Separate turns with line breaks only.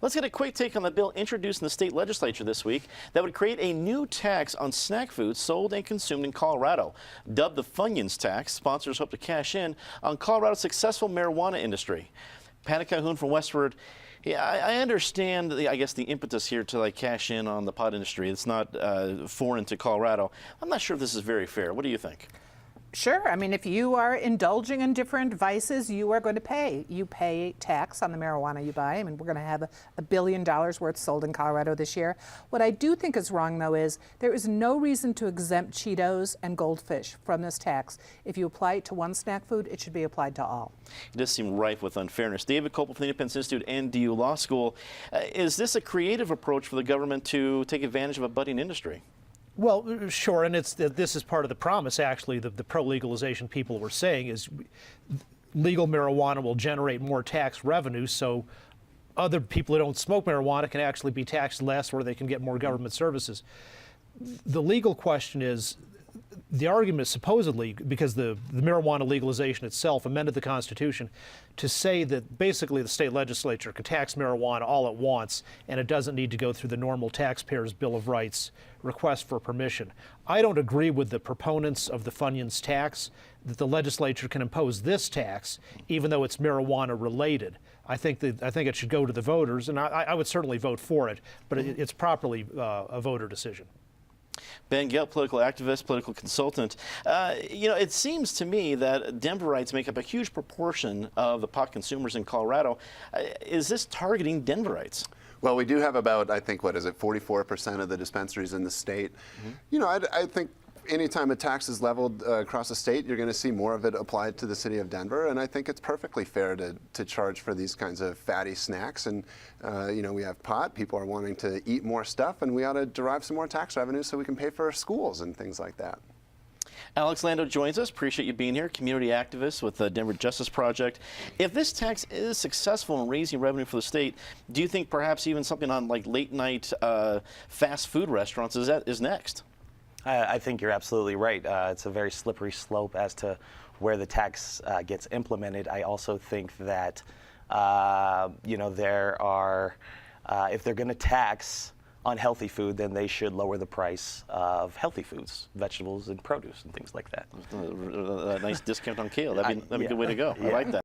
Let's get a quick take on the bill introduced in the state legislature this week that would create a new tax on snack foods sold and consumed in Colorado. Dubbed the Funyun's tax, sponsors hope to cash in on Colorado's successful marijuana industry. Panic Calhoun from Westward. Yeah, I understand, I guess, the impetus here to cash in on the pot industry. It's not foreign to Colorado. I'm not sure if this is very fair. What do you think?
Sure. I mean, if you are indulging in different vices, you are going to pay. You pay tax on the marijuana you buy. I mean, we're going to have $1 billion worth sold in Colorado this year. What I do think is wrong, though, is there is no reason to exempt Cheetos and Goldfish from this tax. If you apply it to one snack food, it should be applied to all.
It does seem rife with unfairness. David Kopel from the Independence Institute and DU Law School. Is this a creative approach for the government to take advantage of a budding industry?
Well, sure, and this is part of the promise, actually, the pro-legalization people were saying is legal marijuana will generate more tax revenue, so other people who don't smoke marijuana can actually be taxed less, or they can get more government services. The legal question is, the argument is supposedly, because the marijuana legalization itself amended the Constitution to say that basically the state legislature can tax marijuana all at once and it doesn't need to go through the normal taxpayer's Bill of Rights request for permission. I don't agree with the proponents of the Funyun's tax that the legislature can impose this tax even though it's marijuana related. I think it should go to the voters, and I would certainly vote for it, but it's properly a voter decision.
Ben Gelt, political activist, political consultant. It seems to me that Denverites make up a huge proportion of the pot consumers in Colorado. Is this targeting Denverites?
Well, we do have about, I think, 44% of the dispensaries in the state. Mm-hmm. I think anytime a tax is leveled across the state, you're going to see more of it applied to the city of Denver, and I think it's perfectly fair to charge for these kinds of fatty snacks. And we have pot, people are wanting to eat more stuff, and we ought to derive some more tax revenue so we can pay for our schools and things like that.
Alex Lando joins us. Appreciate you being here. Community activist with the Denver Justice Project. If this tax is successful in raising revenue for the state, do you think perhaps even something on late night fast food restaurants is next?
I think you're absolutely right. It's a very slippery slope as to where the tax gets implemented. I also think that there are, if they're going to tax unhealthy food, then they should lower the price of healthy foods, vegetables and produce and things like that.
A nice discount on kale. That'd be a good way to go. I like that.